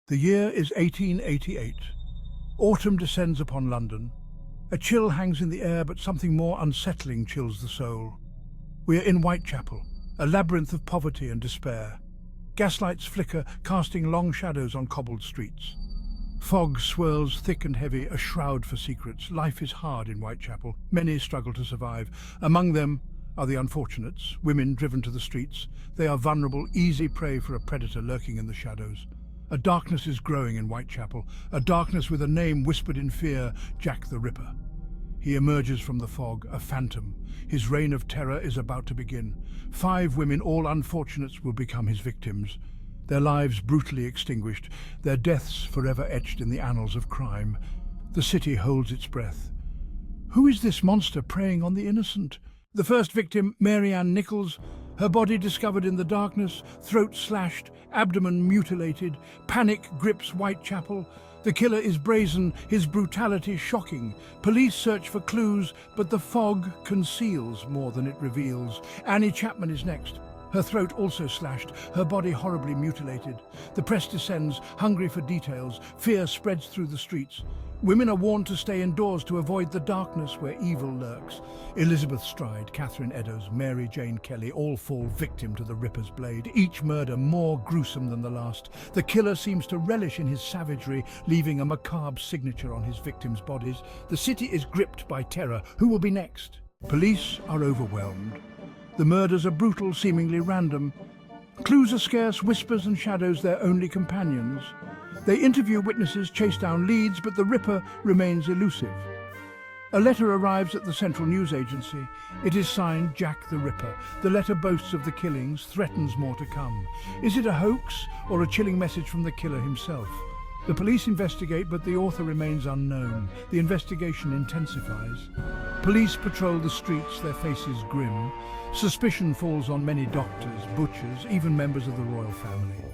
The year is 1888. Autumn descends upon London. A chill hangs in the air, but something more unsettling chills the soul. We are in Whitechapel, a labyrinth of poverty and despair. Gaslights flicker, casting long shadows on cobbled streets. Fog swirls thick and heavy, a shroud for secrets. Life is hard in Whitechapel. Many struggle to survive. Among them are the unfortunates, women driven to the streets. They are vulnerable, easy prey for a predator lurking in the shadows. A darkness is growing in Whitechapel, a darkness with a name whispered in fear, Jack the Ripper. He emerges from the fog, a phantom. His reign of terror is about to begin. 5 women, all unfortunates, will become his victims. Their lives brutally extinguished, their deaths forever etched in the annals of crime. The city holds its breath. Who is this monster preying on the innocent? The first victim, Mary Ann Nichols, her body discovered in the darkness, throat slashed, abdomen mutilated. Panic grips Whitechapel. The killer is brazen, his brutality shocking. Police search for clues, but the fog conceals more than it reveals. Annie Chapman is next. Her throat also slashed, her body horribly mutilated. The press descends, hungry for details. Fear spreads through the streets. Women are warned to stay indoors to avoid the darkness where evil lurks. Elizabeth Stride, Catherine Eddowes, Mary Jane Kelly all fall victim to the Ripper's blade, each murder more gruesome than the last. The killer seems to relish in his savagery, leaving a macabre signature on his victims' bodies. The city is gripped by terror. Who will be next? Police are overwhelmed. The murders are brutal, seemingly random. Clues are scarce, whispers and shadows their only companions. They interview witnesses, chase down leads, but the Ripper remains elusive. A letter arrives at the Central News Agency. It is signed Jack the Ripper. The letter boasts of the killings, threatens more to come. Is it a hoax or a chilling message from the killer himself? The police investigate, but the author remains unknown. The investigation intensifies. Police patrol the streets, their faces grim. Suspicion falls on many doctors, butchers, even members of the royal family.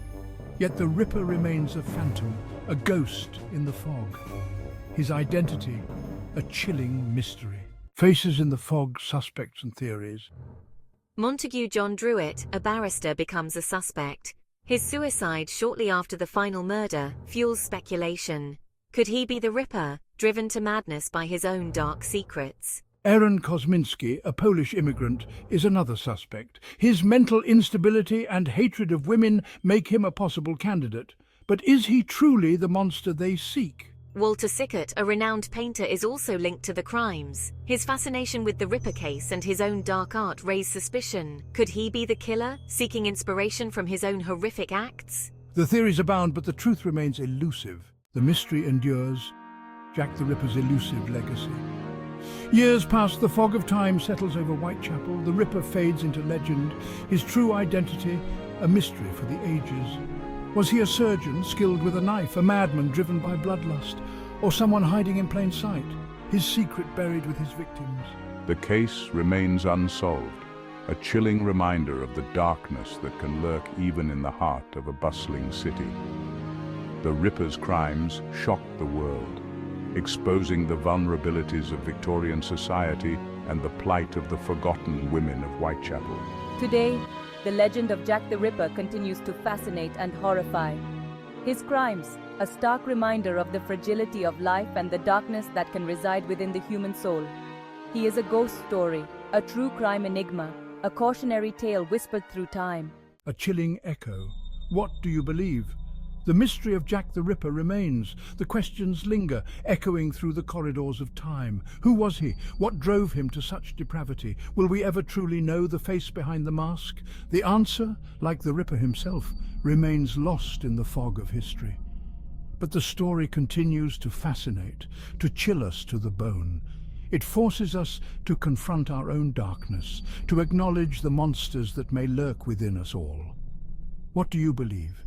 Yet the Ripper remains a phantom, a ghost in the fog. His identity, a chilling mystery. Faces in the fog, suspects and theories. Montague John Druitt, a barrister, becomes a suspect. His suicide shortly after the final murder fuels speculation. Could he be the Ripper, driven to madness by his own dark secrets? Aaron Kosminski, a Polish immigrant, is another suspect. His mental instability and hatred of women make him a possible candidate. But is he truly the monster they seek? Walter Sickert, a renowned painter, is also linked to the crimes. His fascination with the Ripper case and his own dark art raise suspicion. Could he be the killer, seeking inspiration from his own horrific acts? The theories abound, but the truth remains elusive. The mystery endures. Jack the Ripper's elusive legacy. Years pass, the fog of time settles over Whitechapel. The Ripper fades into legend, his true identity a mystery for the ages. Was he a surgeon skilled with a knife, a madman driven by bloodlust, or someone hiding in plain sight, his secret buried with his victims? The case remains unsolved, a chilling reminder of the darkness that can lurk even in the heart of a bustling city. The Ripper's crimes shocked the world, exposing the vulnerabilities of Victorian society and the plight of the forgotten women of Whitechapel. Today, the legend of Jack the Ripper continues to fascinate and horrify. His crimes, a stark reminder of the fragility of life and the darkness that can reside within the human soul. He is a ghost story, a true crime enigma, a cautionary tale whispered through time. A chilling echo. What do you believe? The mystery of Jack the Ripper remains. The questions linger, echoing through the corridors of time. Who was he? What drove him to such depravity? Will we ever truly know the face behind the mask? The answer, like the Ripper himself, remains lost in the fog of history. But the story continues to fascinate, to chill us to the bone. It forces us to confront our own darkness, to acknowledge the monsters that may lurk within us all. What do you believe?